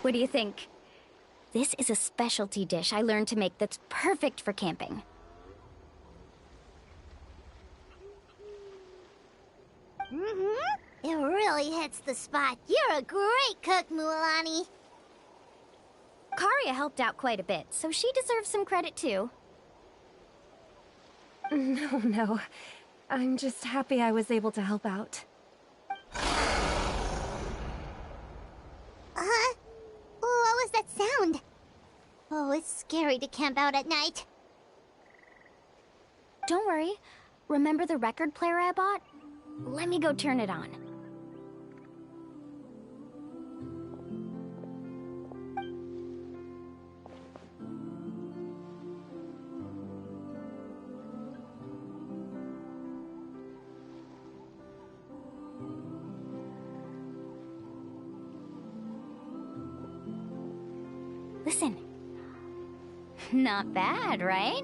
What do you think? This is a specialty dish I learned to make that's perfect for camping. It really hits the spot. You're a great cook, Mualani. Karia helped out quite a bit, so she deserves some credit too. No. I'm just happy I was able to help out. What was that sound? Oh, it's scary to camp out at night. Don't worry. Remember the record player I bought? Let me go turn it on. Listen. Not bad, right?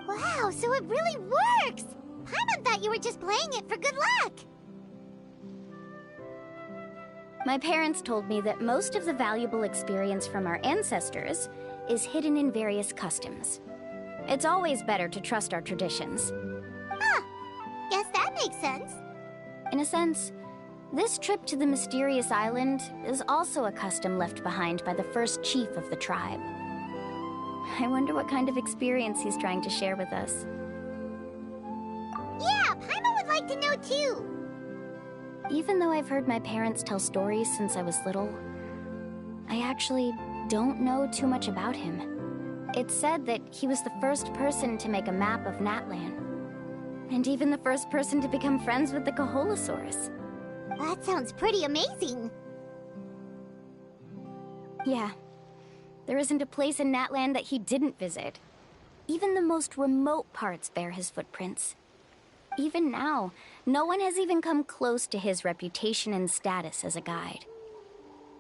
Wow, so it really works! Paimon thought you were just playing it for good luck! My parents told me that most of the valuable experience from our ancestors is hidden in various customs. It's always better to trust our traditions. Huh. Guess that makes sense. In a sense, this trip to the mysterious island is also a custom left behind by the first chief of the tribe. I wonder what kind of experience he's trying to share with us. Yeah, Paimon would like to know too. Even though I've heard my parents tell stories since I was little, I actually don't know too much about him. It's said that he was the first person to make a map of Natlan, and even the first person to become friends with the Kaholosaurus. That sounds pretty amazing. Yeah. There isn't a place in Natlan that he didn't visit. Even the most remote parts bear his footprints. Even now, no one has even come close to his reputation and status as a guide.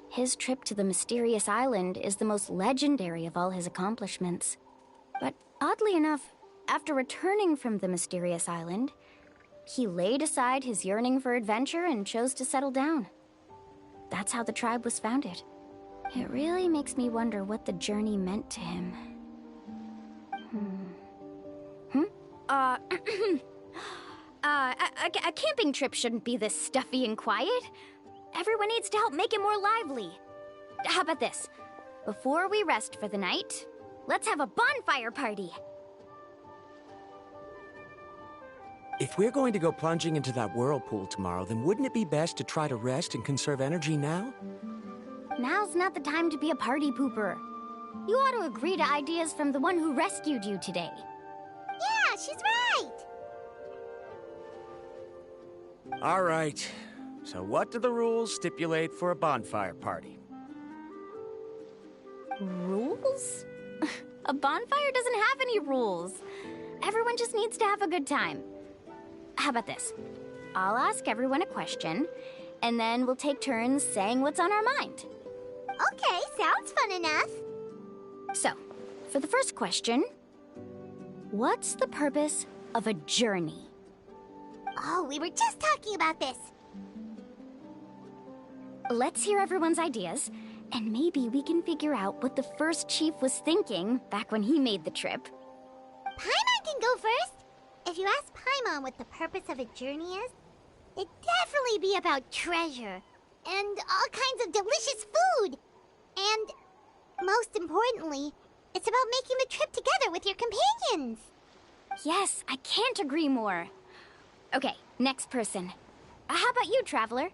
His trip to the mysterious island is the most legendary of all his accomplishments. But oddly enough, after returning from the mysterious island, he laid aside his yearning for adventure and chose to settle down. That's how the tribe was founded. It really makes me wonder what the journey meant to him. A camping trip shouldn't be this stuffy and quiet. Everyone needs to help make it more lively. How about this? Before we rest for the night, let's have a bonfire party. If we're going to go plunging into that whirlpool tomorrow, then wouldn't it be best to try to rest and conserve energy now? Now's not the time to be a party pooper. You ought to agree to ideas from the one who rescued you today. Yeah, she's right! All right. So what do the rules stipulate for a bonfire party? Rules? A bonfire doesn't have any rules. Everyone just needs to have a good time. How about this? I'll ask everyone a question, and then we'll take turns saying what's on our mind. Okay, sounds fun enough. So, for the first question, what's the purpose of a journey? Oh, we were just talking about this. Let's hear everyone's ideas, and maybe we can figure out what the first chief was thinking back when he made the trip. Paimon can go first. If you ask Paimon what the purpose of a journey is, it'd definitely be about treasure and all kinds of delicious food. And most importantly, it's about making the trip together with your companions. Yes, I can't agree more. Okay, next person. How about you, Traveler?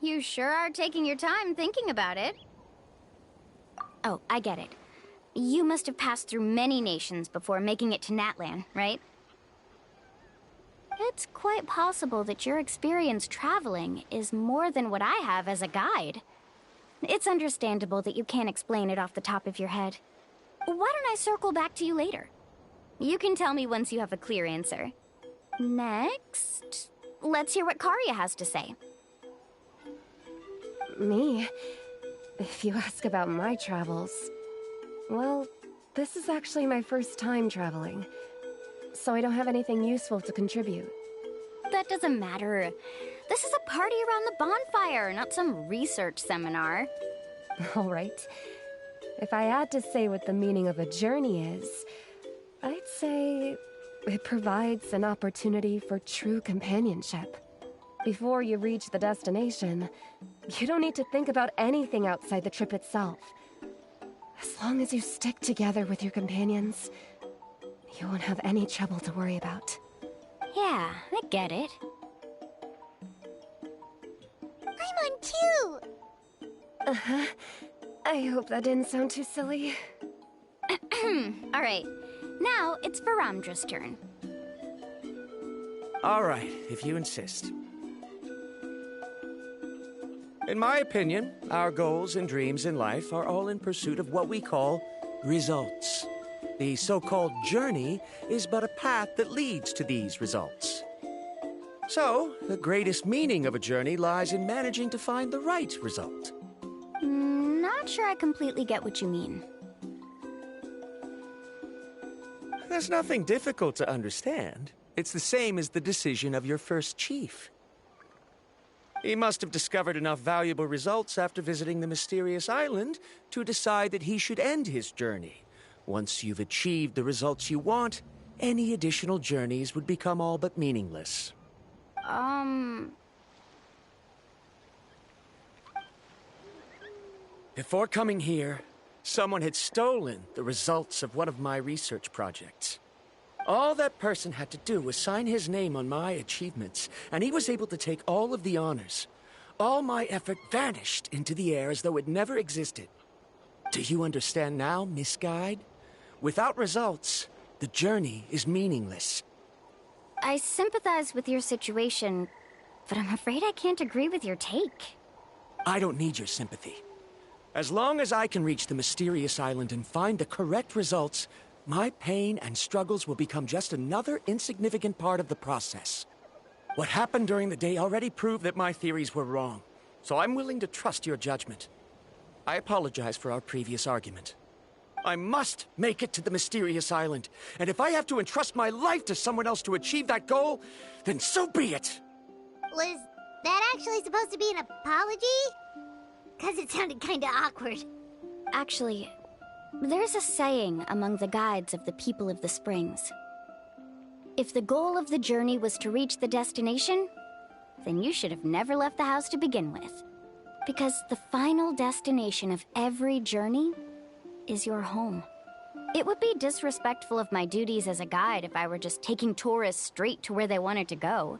You sure are taking your time thinking about it. Oh, I get it. You must have passed through many nations before making it to Natlan, right? It's quite possible that your experience traveling is more than what I have as a guide. It's understandable that you can't explain it off the top of your head. Why don't I circle back to you later? You can tell me once you have a clear answer. Next, let's hear what Karya has to say. Me? If you ask about my travels... Well, this is actually my first time traveling, so I don't have anything useful to contribute. That doesn't matter. This is a party around the bonfire, not some research seminar. All right. If I had to say what the meaning of a journey is, I'd say it provides an opportunity for true companionship. Before you reach the destination, you don't need to think about anything outside the trip itself. As long as you stick together with your companions, you won't have any trouble to worry about. Yeah, I get it. I'm on too! Uh-huh. I hope that didn't sound too silly. Alright, now it's Varamdra's turn. All right, if you insist. In my opinion, our goals and dreams in life are all in pursuit of what we call results. The so-called journey is but a path that leads to these results. So, the greatest meaning of a journey lies in managing to find the right result. Not sure I completely get what you mean. There's nothing difficult to understand. It's the same as the decision of your first chief. He must have discovered enough valuable results after visiting the mysterious island to decide that he should end his journey. Once you've achieved the results you want, any additional journeys would become all but meaningless. Before coming here, someone had stolen the results of one of my research projects. All that person had to do was sign his name on my achievements, and he was able to take all of the honors. All my effort vanished into the air as though it never existed. Do you understand now, Miss Guide? Without results, the journey is meaningless. I sympathize with your situation, but I'm afraid I can't agree with your take. I don't need your sympathy. As long as I can reach the mysterious island and find the correct results, my pain and struggles will become just another insignificant part of the process. What happened during the day already proved that my theories were wrong, so I'm willing to trust your judgment. I apologize for our previous argument. I must make it to the mysterious island, and if I have to entrust my life to someone else to achieve that goal, then so be it! Was that actually supposed to be an apology? 'Cause it sounded kinda awkward. Actually, there's a saying among the guides of the people of the springs. If the goal of the journey was to reach the destination, then you should have never left the house to begin with. Because the final destination of every journey is your home. It would be disrespectful of my duties as a guide if I were just taking tourists straight to where they wanted to go.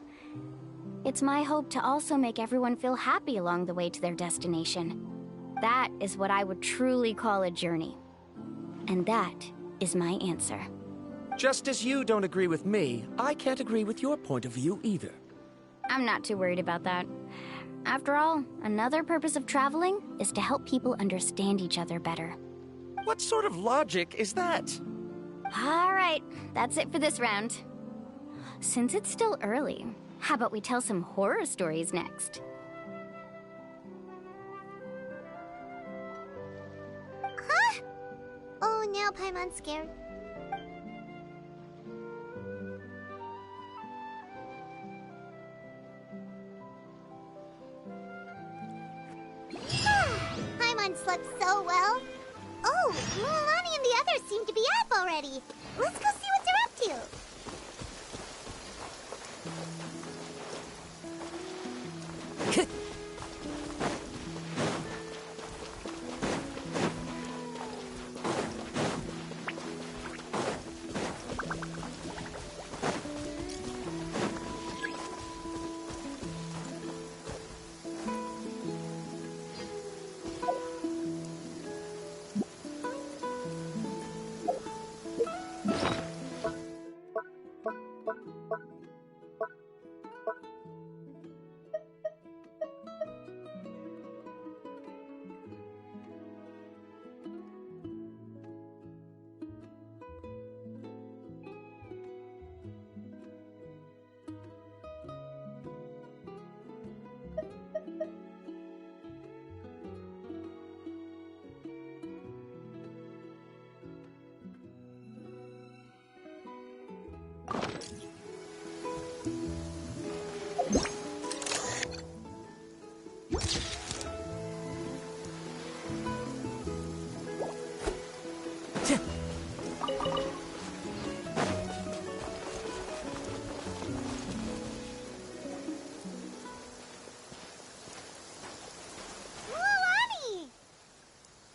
It's my hope to also make everyone feel happy along the way to their destination. That is what I would truly call a journey. And that is my answer. Just as you don't agree with me, I can't agree with your point of view either. I'm not too worried about that. After all, another purpose of traveling is to help people understand each other better. What sort of logic is that? All right, that's it for this round. Since it's still early, how about we tell some horror stories next? Huh? Oh, now Paimon's scared. Paimon slept so well. Oh, Mulan and the others seem to be up already. Let's go see what they're up to.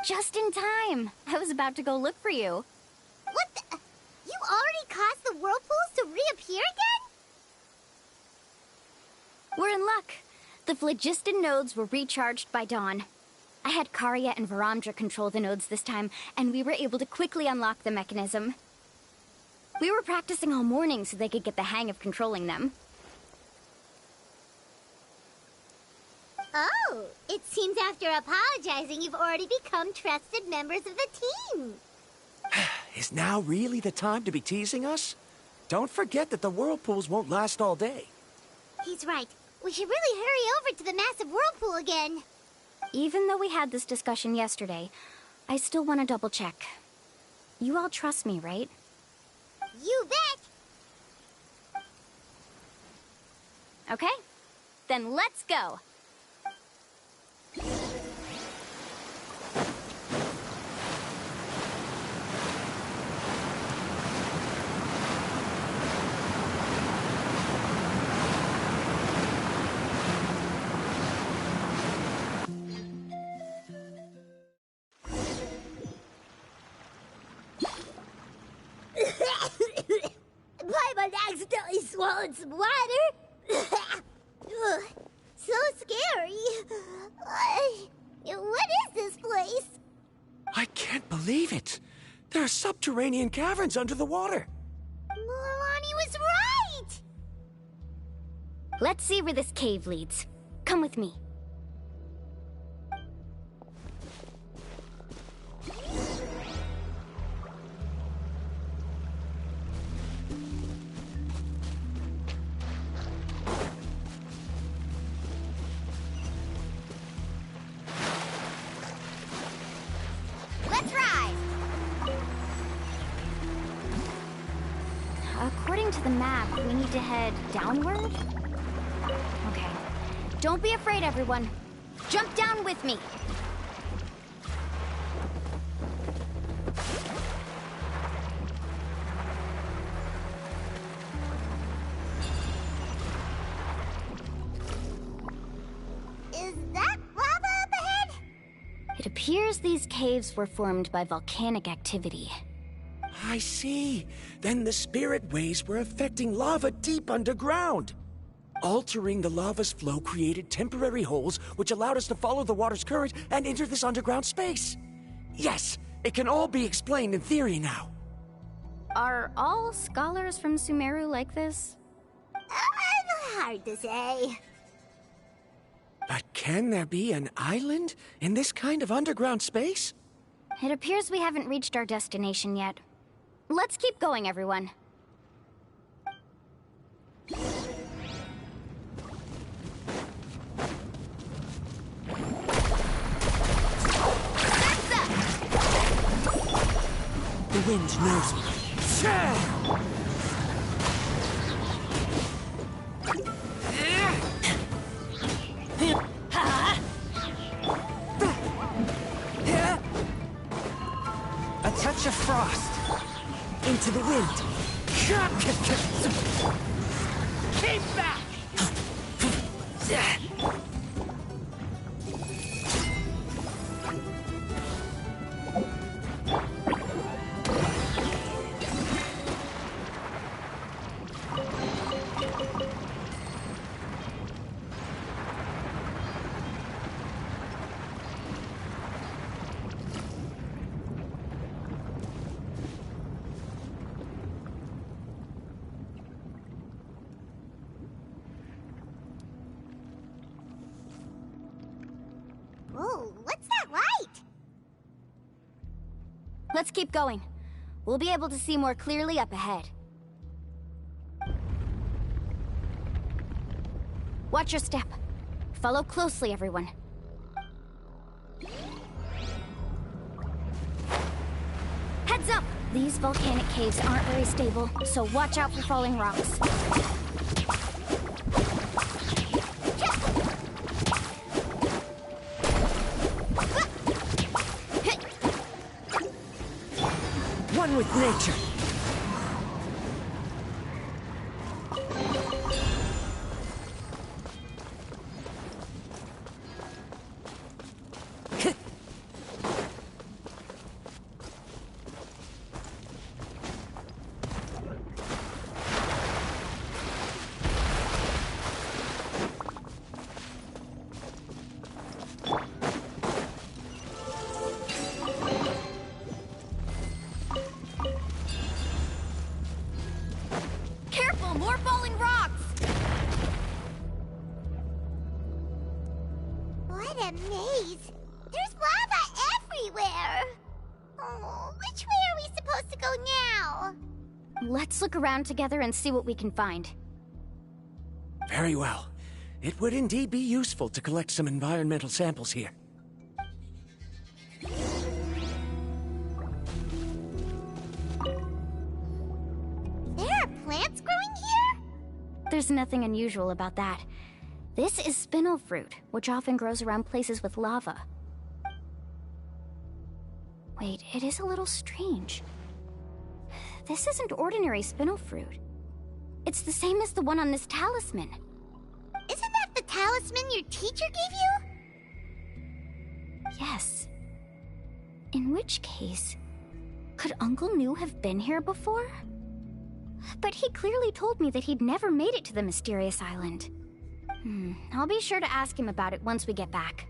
Just in time. I was about to go look for you. What the? You already caused the whirlpools to reappear again? We're in luck. The phlogiston nodes were recharged by dawn. I had Karya and Varamdra control the nodes this time, and we were able to quickly unlock the mechanism. We were practicing all morning so they could get the hang of controlling them. Oh, it seems after apologizing, you've already become trusted members of the team. Is now really the time to be teasing us? Don't forget that the whirlpools won't last all day. He's right. We should really hurry over to the massive whirlpool again. Even though we had this discussion yesterday, I still want to double check. You all trust me, right? You bet! Okay, then let's go. Paimon accidentally swallowed some water. Ugh, so scary. What is this place? I can't believe it. There are subterranean caverns under the water. Milani was right! Let's see where this cave leads. Come with me. Let's ride! According to the map, we need to head downward? Okay. Don't be afraid, everyone. Jump down with me. Is that lava up ahead? It appears these caves were formed by volcanic activity. I see. Then the spirit waves were affecting lava deep underground. Altering the lava's flow created temporary holes which allowed us to follow the water's current and enter this underground space. Yes, it can all be explained in theory now. Are all scholars from Sumeru like this? Hard to say. But can there be an island in this kind of underground space? It appears we haven't reached our destination yet. Let's keep going, everyone. The wind knows me. A touch of frost. Into the wind. Keep back! Whoa, what's that light? Let's keep going. We'll be able to see more clearly up ahead. Watch your step. Follow closely, everyone. Heads up! These volcanic caves aren't very stable, so watch out for falling rocks. One with nature. What a maze! There's lava everywhere! Oh, which way are we supposed to go now? Let's look around together and see what we can find. Very well. It would indeed be useful to collect some environmental samples here. There are plants growing here? There's nothing unusual about that. This is spinel fruit, which often grows around places with lava. Wait, it is a little strange. This isn't ordinary spinel fruit. It's the same as the one on this talisman. Isn't that the talisman your teacher gave you? Yes. In which case, could Uncle New have been here before? But he clearly told me that he'd never made it to the mysterious island. I'll be sure to ask him about it once we get back.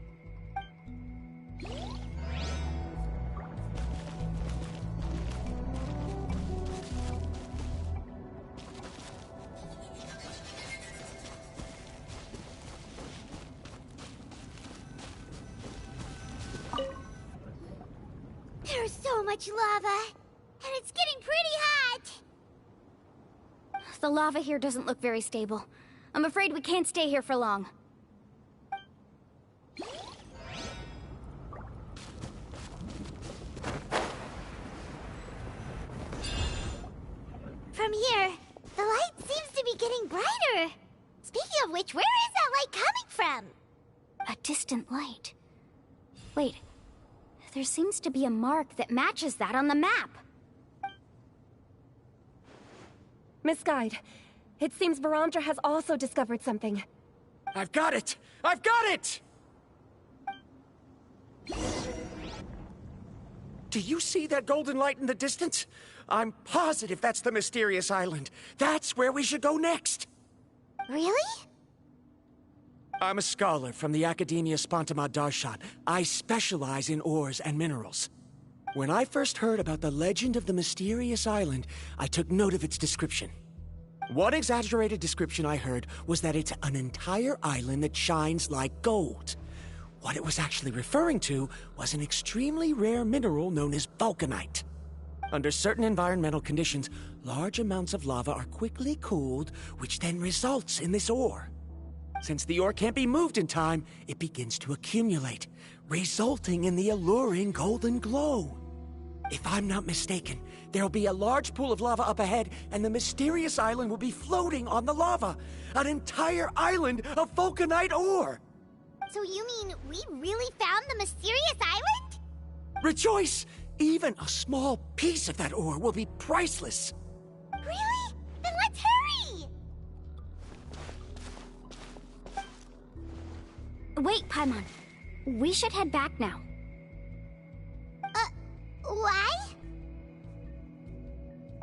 There's so much lava, and it's getting pretty hot. The lava here doesn't look very stable. I'm afraid we can't stay here for long. From here, the light seems to be getting brighter. Speaking of which, where is that light coming from? A distant light. Wait, there seems to be a mark that matches that on the map. Miss Guide, it seems Verandra has also discovered something. I've got it! I've got it! Do you see that golden light in the distance? I'm positive that's the mysterious island. That's where we should go next. Really? I'm a scholar from the Academia Spontamad Darshan. I specialize in ores and minerals. When I first heard about the legend of the mysterious island, I took note of its description. One exaggerated description I heard was that it's an entire island that shines like gold. What it was actually referring to was an extremely rare mineral known as vulcanite. Under certain environmental conditions, large amounts of lava are quickly cooled, which then results in this ore. Since the ore can't be moved in time, it begins to accumulate, resulting in the alluring golden glow. If I'm not mistaken, there'll be a large pool of lava up ahead, and the mysterious island will be floating on the lava. An entire island of vulcanite ore! So you mean we really found the mysterious island? Rejoice! Even a small piece of that ore will be priceless. Really? Then let's hurry! Wait, Paimon. We should head back now. Why?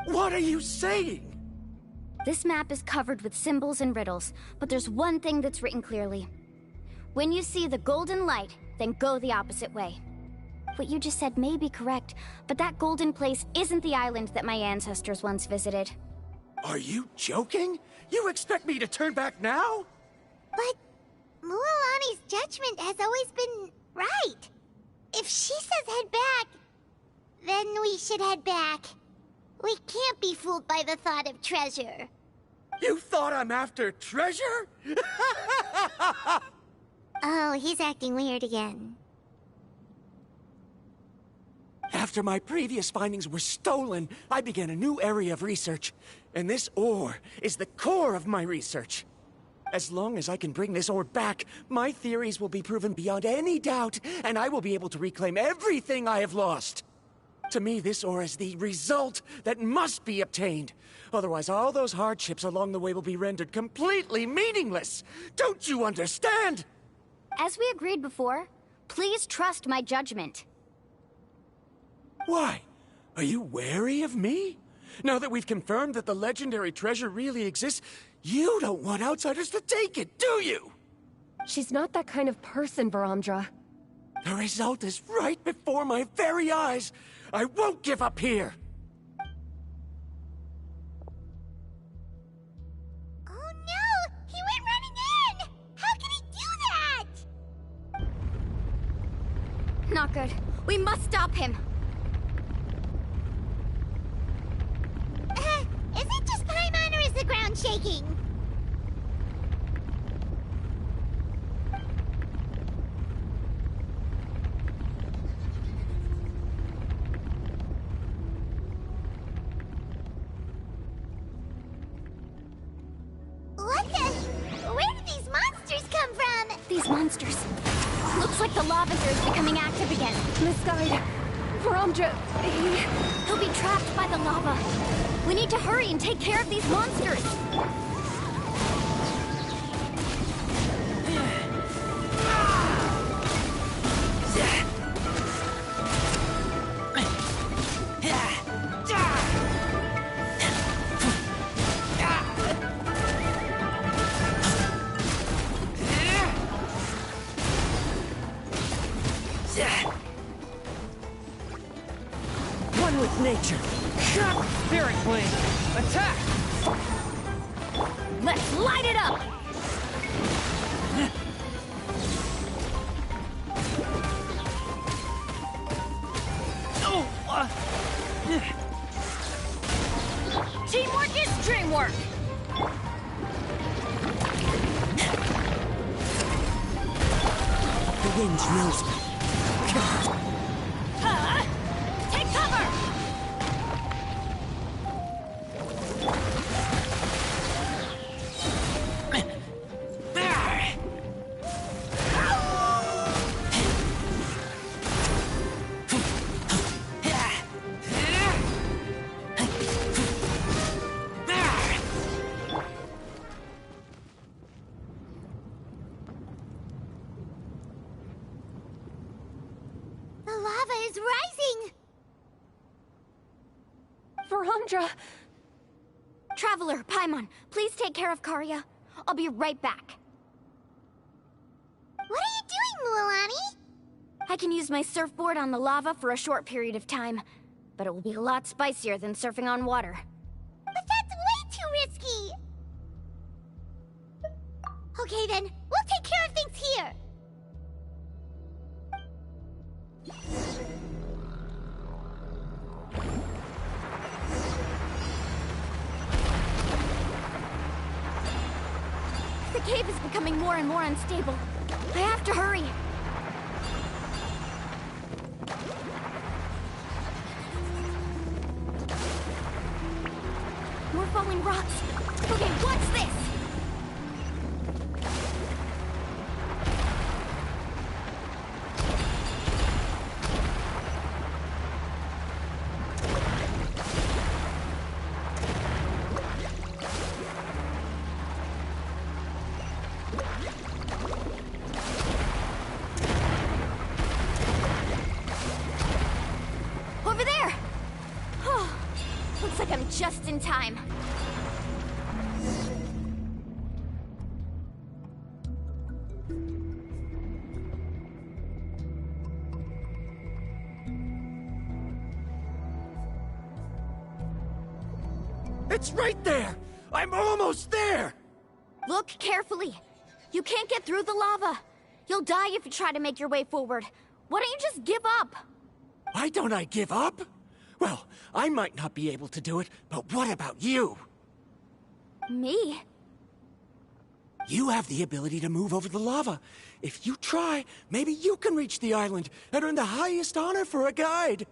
What are you saying? This map is covered with symbols and riddles, but there's one thing that's written clearly. When you see the golden light, then go the opposite way. What you just said may be correct, but that golden place isn't the island that my ancestors once visited. Are you joking? You expect me to turn back now? But Mualani's judgment has always been right. If she says head back, then we should head back. We can't be fooled by the thought of treasure. You thought I'm after treasure? Oh, he's acting weird again. After my previous findings were stolen, I began a new area of research. And this ore is the core of my research. As long as I can bring this ore back, my theories will be proven beyond any doubt, and I will be able to reclaim everything I have lost. To me, this ore is the result that must be obtained. Otherwise, all those hardships along the way will be rendered completely meaningless. Don't you understand? As we agreed before, please trust my judgment. Why? Are you wary of me? Now that we've confirmed that the legendary treasure really exists, you don't want outsiders to take it, do you? She's not that kind of person, Verandra. The result is right before my very eyes. I won't give up here. Oh no! He went running in! How can he do that? not good. We must stop him. Is it just Paimon or is the ground shaking? What the? Where did these monsters come from? These monsters. Looks like the lavager is becoming active again. Misguide. Varamdra, He'll be trapped by the lava. We need to hurry and take care of these monsters. One with nature. Spirit Blade. Attack! Let's light it up! Teamwork is dreamwork! The wind knows me. Take cover! The lava is rising! Varamdra. Traveler, Paimon, please take care of Karya. I'll be right back. What are you doing, Mualani? I can use my surfboard on the lava for a short period of time, but it will be a lot spicier than surfing on water. But that's way too risky! Okay then, we'll take care of things here! The cave is becoming more and more unstable. I have to hurry. More falling rocks. Okay, what's this? Over there! Oh, looks like I'm just in time. It's right there! I'm almost there! Look carefully. You can't get through the lava. You'll die if you try to make your way forward. Why don't you just give up? Why don't I give up? Well, I might not be able to do it, but what about you? Me? You have the ability to move over the lava. If you try, maybe you can reach the island and earn the highest honor for a guide.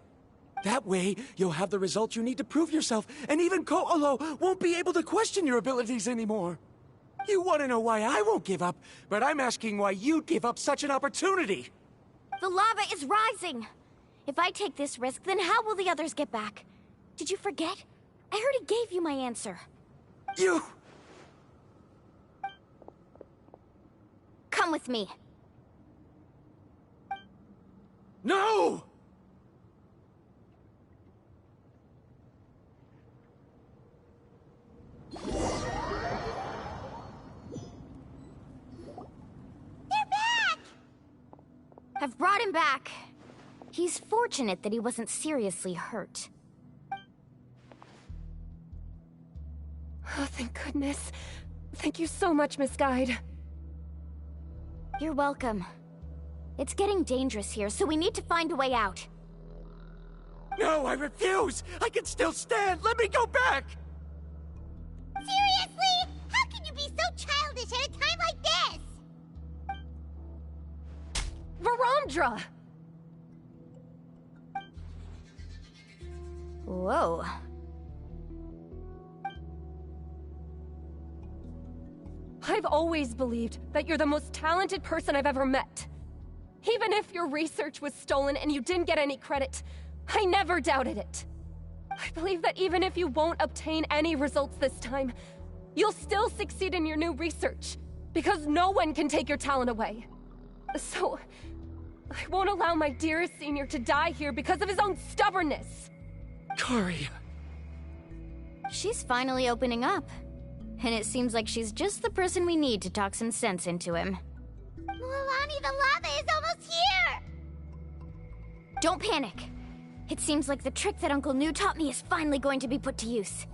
That way, you'll have the results you need to prove yourself, and even Ko'olo won't be able to question your abilities anymore. You want to know why I won't give up, but I'm asking why you'd give up such an opportunity. The lava is rising. If I take this risk, then how will the others get back? Did you forget? I already gave you my answer. You... Come with me. No! They're back! I've brought him back. He's fortunate that he wasn't seriously hurt. Oh, thank goodness. Thank you so much, Misguide. You're welcome. It's getting dangerous here, so we need to find a way out. No, I refuse! I can still stand! Let me go back! Seriously? How can you be so childish at a time like this? Varandra! Whoa. I've always believed that you're the most talented person I've ever met. Even if your research was stolen and you didn't get any credit, I never doubted it. I believe that even if you won't obtain any results this time, you'll still succeed in your new research, because no one can take your talent away. So, I won't allow my dearest senior to die here because of his own stubbornness. Karia. She's finally opening up. And it seems like she's just the person we need to talk some sense into him. Milani, the lava is almost here! Don't panic. It seems like the trick that Uncle New taught me is finally going to be put to use.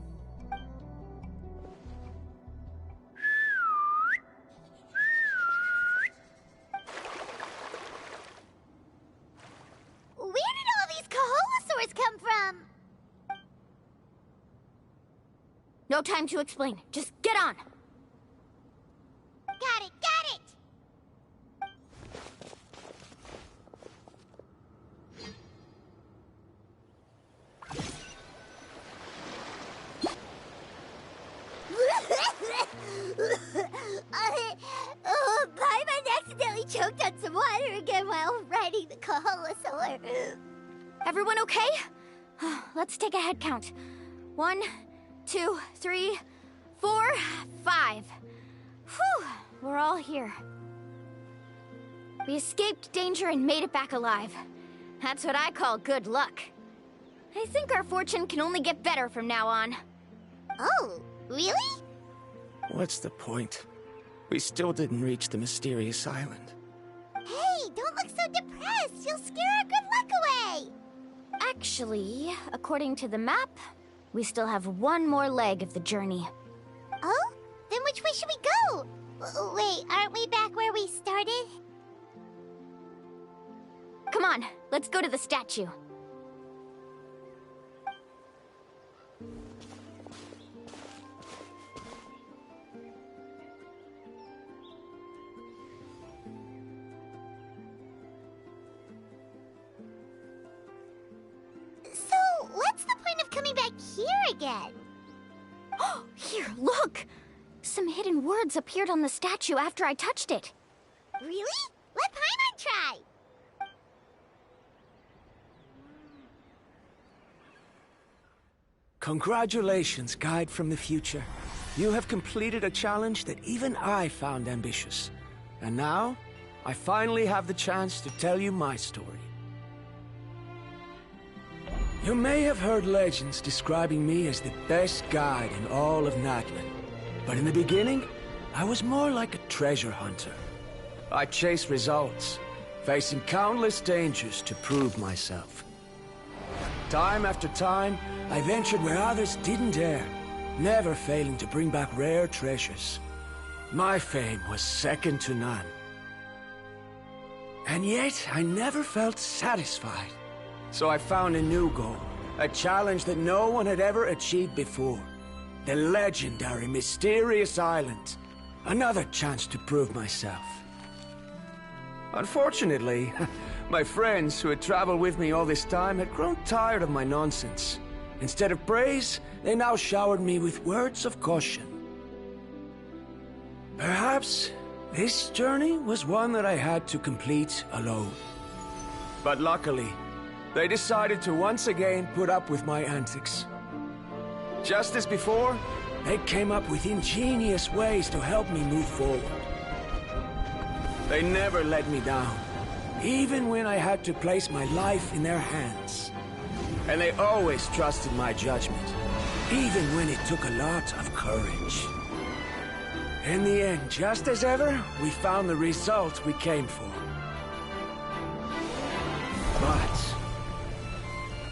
Where did all these Kaholosaurs come from? No time to explain. Just get on. Got it, got it! Paimon accidentally choked on some water again while riding the Kaholosaur. Everyone okay? Let's take a head count. 1, 2, 3, 4, 5. Whew, we're all here. We escaped danger and made it back alive. That's what I call good luck. I think our fortune can only get better from now on. Oh, really? What's the point? We still didn't reach the mysterious island. Hey, don't look so depressed. You'll scare our good luck away. Actually, according to the map, we still have one more leg of the journey. Oh? Then which way should we go? Wait, aren't we back where we started? Come on, let's go to the statue. So, what's the point of coming back here again? Oh, here, look! Some hidden words appeared on the statue after I touched it. Really? Let Paimon try! Congratulations, Guide from the Future. You have completed a challenge that even I found ambitious. And now, I finally have the chance to tell you my story. You may have heard legends describing me as the best guide in all of Natlan. But in the beginning, I was more like a treasure hunter. I chased results, facing countless dangers to prove myself. Time after time, I ventured where others didn't dare, never failing to bring back rare treasures. My fame was second to none. And yet, I never felt satisfied. So I found a new goal, a challenge that no one had ever achieved before. The legendary Mysterious Island. Another chance to prove myself. Unfortunately, my friends who had traveled with me all this time had grown tired of my nonsense. Instead of praise, they now showered me with words of caution. Perhaps this journey was one that I had to complete alone. But luckily, they decided to once again put up with my antics. Just as before, they came up with ingenious ways to help me move forward. They never let me down, even when I had to place my life in their hands. And they always trusted my judgment, even when it took a lot of courage. In the end, just as ever, we found the result we came for. But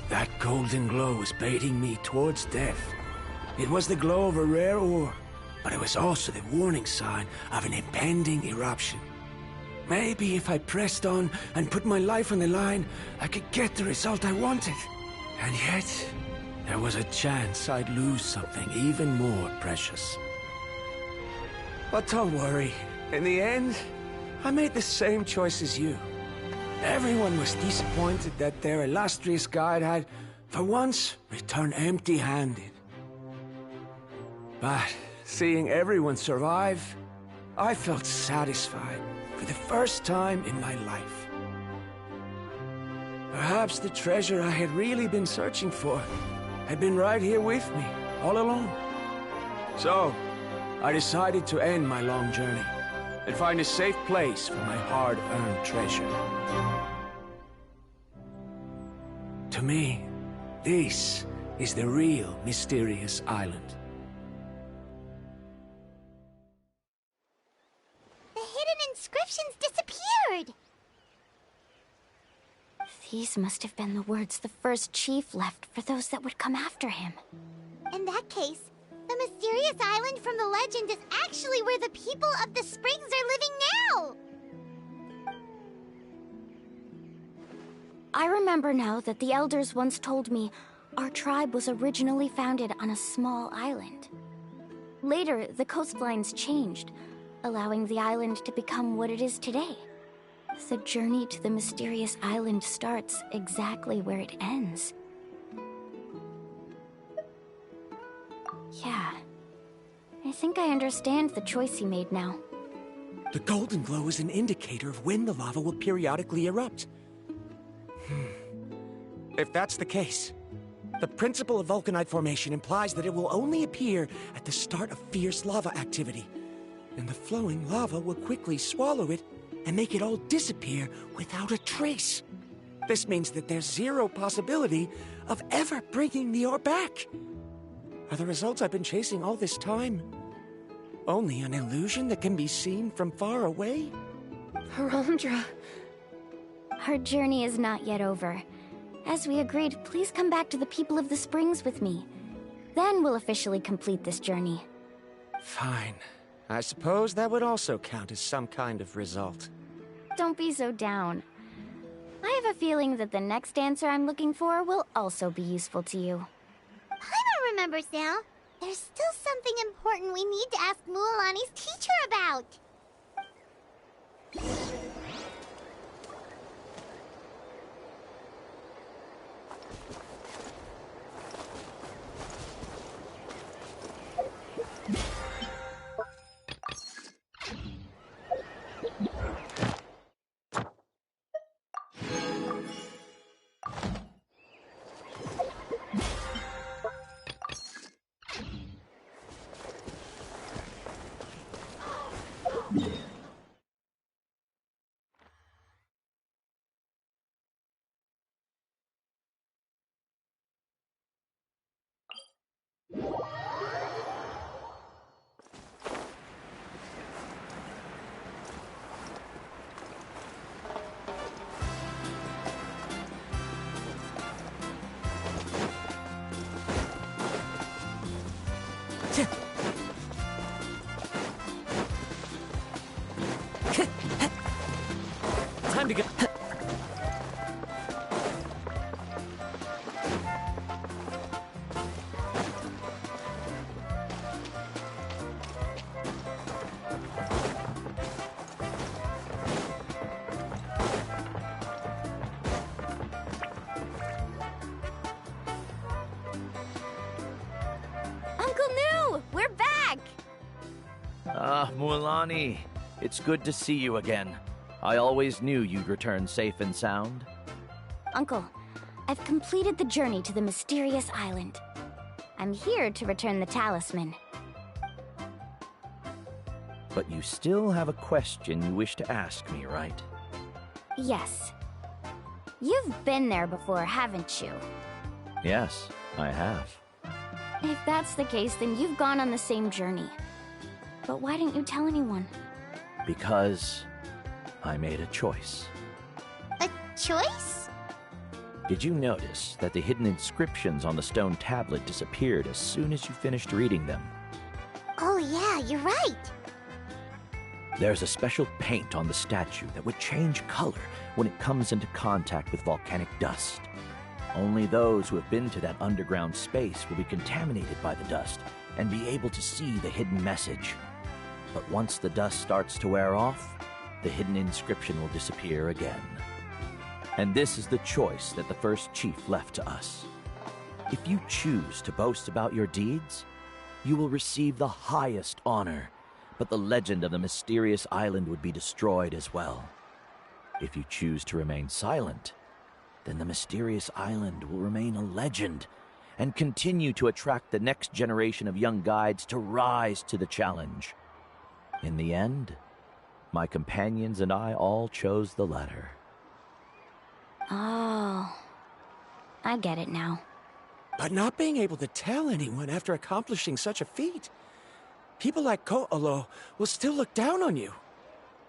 that golden glow was baiting me towards death. It was the glow of a rare ore, but it was also the warning sign of an impending eruption. Maybe if I pressed on and put my life on the line, I could get the result I wanted. And yet, there was a chance I'd lose something even more precious. But don't worry. In the end, I made the same choice as you. Everyone was disappointed that their illustrious guide had, for once, returned empty-handed. But seeing everyone survive, I felt satisfied for the first time in my life. Perhaps the treasure I had really been searching for had been right here with me, all along. So, I decided to end my long journey and find a safe place for my hard-earned treasure. To me, this is the real mysterious island. The hidden inscriptions disappeared! These must have been the words the first chief left for those that would come after him. In that case, the mysterious island from the legend is actually where the people of the springs are living now! I remember now that the elders once told me our tribe was originally founded on a small island. Later, the coastlines changed, allowing the island to become what it is today. The journey to the mysterious island starts exactly where it ends. Yeah. I think I understand the choice he made now. The golden glow is an indicator of when the lava will periodically erupt. If that's the case, the principle of vulcanite formation implies that it will only appear at the start of fierce lava activity, and the flowing lava will quickly swallow it and make it all disappear without a trace. This means that there's zero possibility of ever bringing the ore back. Are the results I've been chasing all this time only an illusion that can be seen from far away? Harondra. Our journey is not yet over. As we agreed, please come back to the people of the springs with me. Then we'll officially complete this journey. Fine. I suppose that would also count as some kind of result. Don't be so down. I have a feeling that the next answer I'm looking for will also be useful to you. Paimon remembers now. There's still something important we need to ask Mualani's teacher about. Time to go. Uncle New! We're back! Ah, Mualani. It's good to see you again. I always knew you'd return safe and sound. Uncle, I've completed the journey to the mysterious island. I'm here to return the talisman. But you still have a question you wish to ask me, right? Yes. You've been there before, haven't you? Yes, I have. If that's the case, then you've gone on the same journey. But why didn't you tell anyone? Because I made a choice. A choice? Did you notice that the hidden inscriptions on the stone tablet disappeared as soon as you finished reading them? Oh yeah, you're right. There's a special paint on the statue that would change color when it comes into contact with volcanic dust. Only those who have been to that underground space will be contaminated by the dust and be able to see the hidden message. But once the dust starts to wear off, the hidden inscription will disappear again. And this is the choice that the first chief left to us. If you choose to boast about your deeds, you will receive the highest honor, but the legend of the mysterious island would be destroyed as well. If you choose to remain silent, then the mysterious island will remain a legend and continue to attract the next generation of young guides to rise to the challenge. In the end, my companions and I all chose the latter. Oh, I get it now. But not being able to tell anyone after accomplishing such a feat. People like Ko'olo will still look down on you.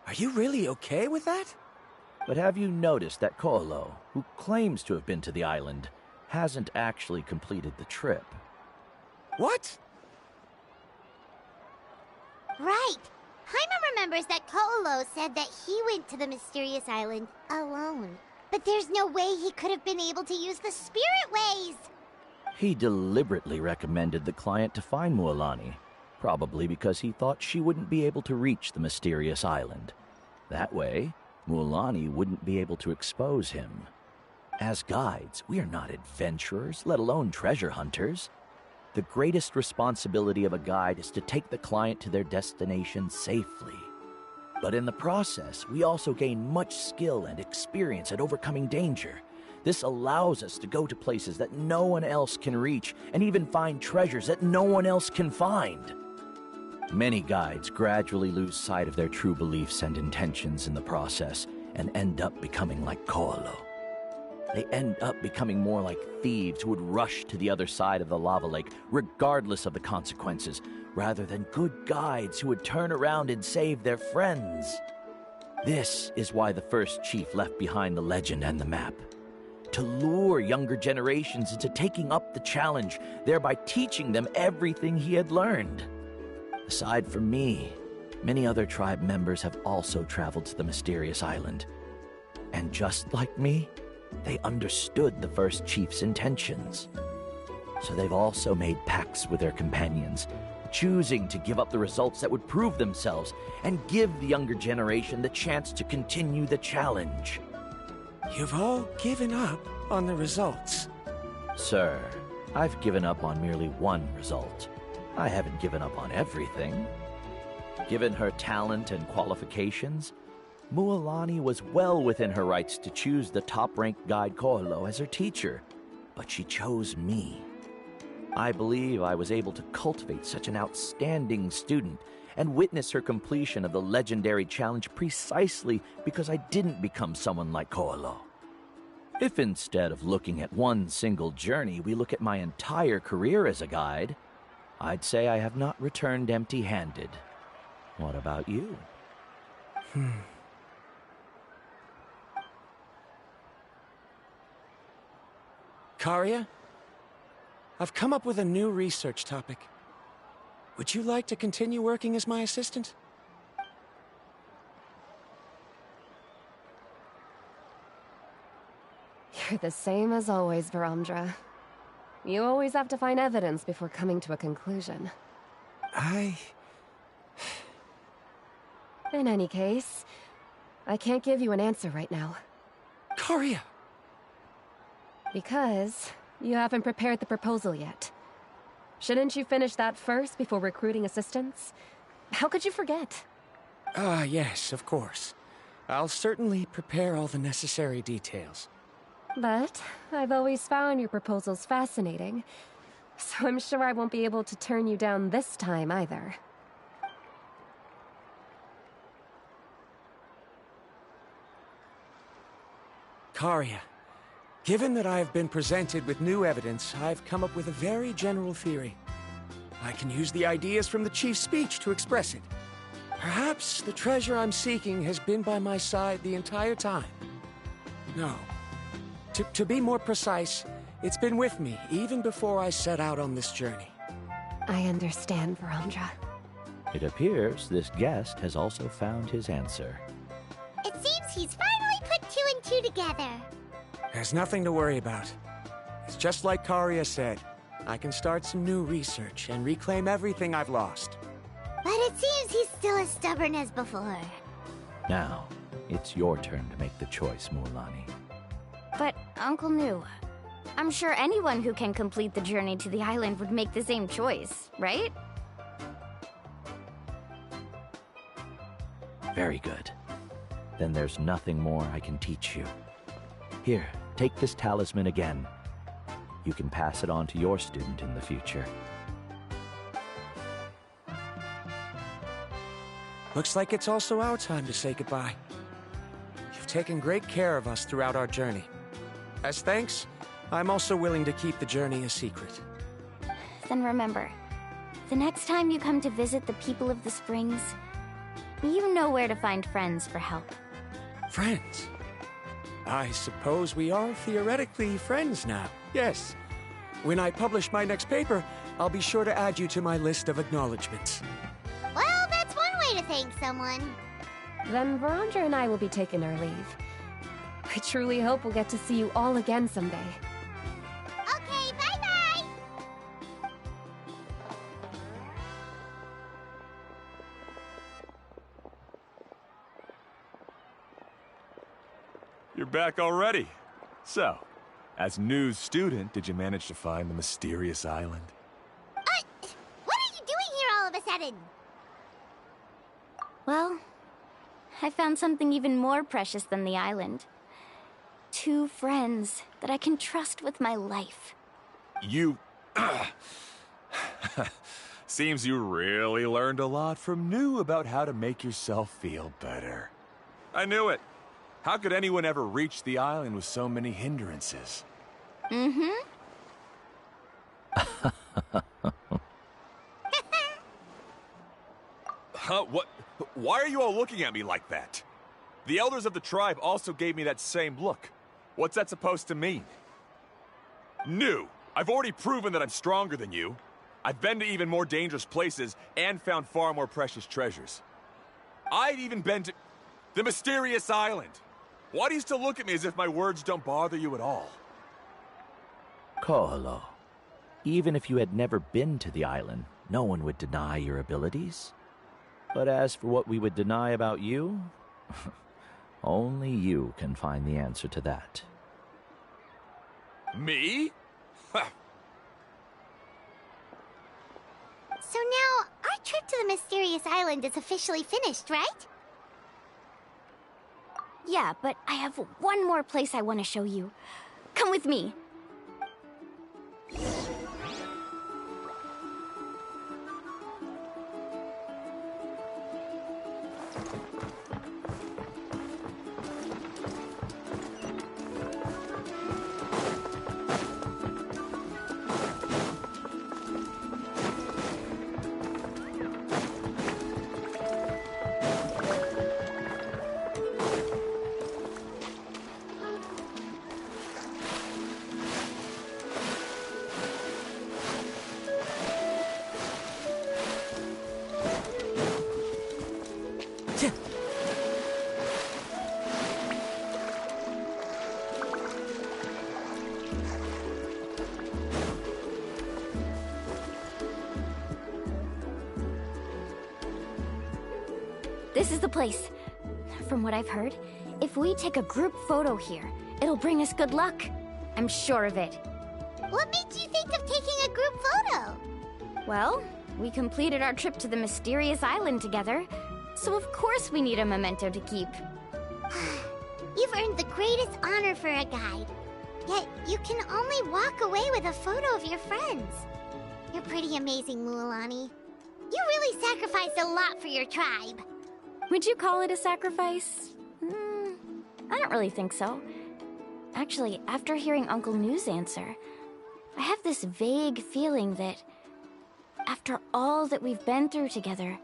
Are you really okay with that? But have you noticed that Ko'olo, who claims to have been to the island, hasn't actually completed the trip? What? Right. Paimon remembers that Ko'olo said that he went to the mysterious island alone. But there's no way he could have been able to use the spirit ways. He deliberately recommended the client to find Mualani, probably because he thought she wouldn't be able to reach the mysterious island. That way, Mualani wouldn't be able to expose him. As guides, we are not adventurers, let alone treasure hunters. The greatest responsibility of a guide is to take the client to their destination safely. But in the process, we also gain much skill and experience at overcoming danger. This allows us to go to places that no one else can reach, and even find treasures that no one else can find. Many guides gradually lose sight of their true beliefs and intentions in the process, and end up becoming like Ko'olo. They end up becoming more like thieves who would rush to the other side of the lava lake, regardless of the consequences, rather than good guides who would turn around and save their friends. This is why the first chief left behind the legend and the map. To lure younger generations into taking up the challenge, thereby teaching them everything he had learned. Aside from me, many other tribe members have also traveled to the mysterious island. And just like me, they understood the first chief's intentions. So they've also made pacts with their companions, choosing to give up the results that would prove themselves and give the younger generation the chance to continue the challenge. You've all given up on the results. Sir, I've given up on merely one result. I haven't given up on everything. Given her talent and qualifications, Mualani was well within her rights to choose the top-ranked guide Ko'olo as her teacher, but she chose me. I believe I was able to cultivate such an outstanding student and witness her completion of the legendary challenge precisely because I didn't become someone like Ko'olo. If instead of looking at one single journey, we look at my entire career as a guide, I'd say I have not returned empty-handed. What about you? Karia, I've come up with a new research topic. Would you like to continue working as my assistant? You're the same as always, Varamdra. You always have to find evidence before coming to a conclusion. In any case, I can't give you an answer right now. Karia! Because you haven't prepared the proposal yet. Shouldn't you finish that first before recruiting assistants? How could you forget? Yes, of course. I'll certainly prepare all the necessary details. But I've always found your proposals fascinating, so I'm sure I won't be able to turn you down this time either. Karia, given that I have been presented with new evidence, I've come up with a very general theory. I can use the ideas from the chief's speech to express it. Perhaps the treasure I'm seeking has been by my side the entire time. No. To be more precise, it's been with me even before I set out on this journey. I understand, Varamdra. It appears this guest has also found his answer. It seems he's finally put two and two together. There's nothing to worry about. It's just like Karia said. I can start some new research and reclaim everything I've lost. But it seems he's still as stubborn as before. Now, it's your turn to make the choice, Mualani. But, Uncle Nu, I'm sure anyone who can complete the journey to the island would make the same choice, right? Very good. Then there's nothing more I can teach you. Here, take this talisman again. You can pass it on to your student in the future. Looks like it's also our time to say goodbye. You've taken great care of us throughout our journey. As thanks, I'm also willing to keep the journey a secret. Then remember, the next time you come to visit the people of the Springs, you know where to find friends for help. Friends? I suppose we are theoretically friends now, yes. When I publish my next paper, I'll be sure to add you to my list of acknowledgements. Well, that's one way to thank someone. Then Verandra and I will be taking our leave. I truly hope we'll get to see you all again someday. Okay, bye-bye! You're back already. So, as new student, did you manage to find the mysterious island? What are you doing here all of a sudden? Well, I found something even more precious than the island. 2 friends that I can trust with my life. You... Seems you really learned a lot from New about how to make yourself feel better. I knew it. How could anyone ever reach the island with so many hindrances? Mm-hmm. Huh? What? Why are you all looking at me like that? The elders of the tribe also gave me that same look. What's that supposed to mean? New! I've already proven that I'm stronger than you. I've been to even more dangerous places and found far more precious treasures. I'd even been to the mysterious island. Why do you still look at me as if my words don't bother you at all? Koholo, even if you had never been to the island, no one would deny your abilities. But as for what we would deny about you, only you can find the answer to that. Me? So now, our trip to the mysterious island is officially finished, right? Yeah, but I have one more place I want to show you. Come with me. This is the place. From what I've heard, if we take a group photo here, it'll bring us good luck. I'm sure of it. What made you think of taking a group photo? Well, we completed our trip to the mysterious island together, so of course we need a memento to keep. You've earned the greatest honor for a guide. Yet, you can only walk away with a photo of your friends. You're pretty amazing, Mualani. You really sacrificed a lot for your tribe. Would you call it a sacrifice? I don't really think so. Actually, after hearing Uncle Nu's answer, I have this vague feeling that after all that we've been through together,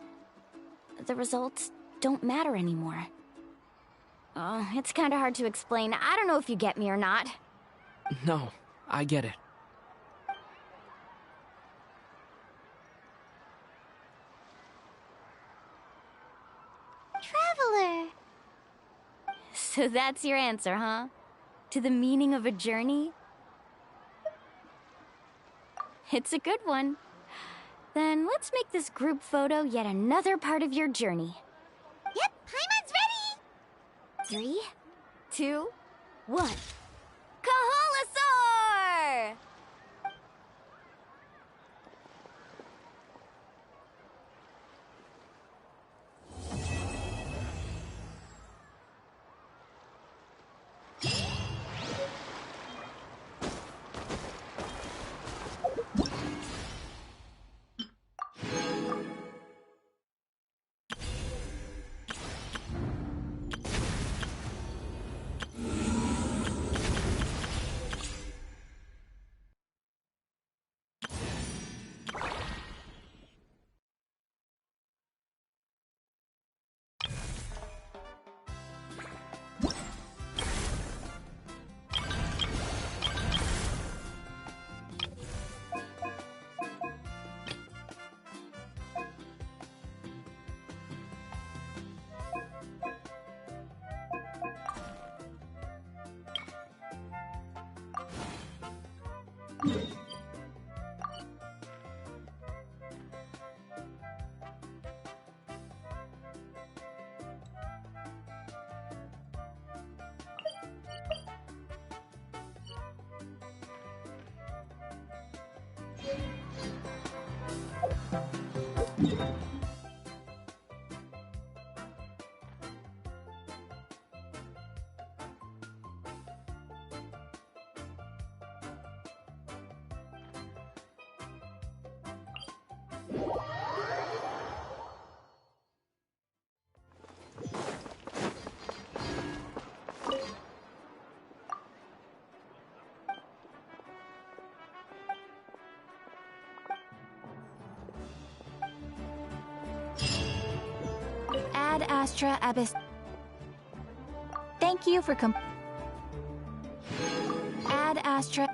the results don't matter anymore. Oh, it's kind of hard to explain. I don't know if you get me or not. No, I get it. So that's your answer, huh? To the meaning of a journey? It's a good one. Then let's make this group photo yet another part of your journey. Yep, Paimon's ready! 3, 2, 1. Kahalasaur! Ad Astra Abyss. Thank you for Ad Astra.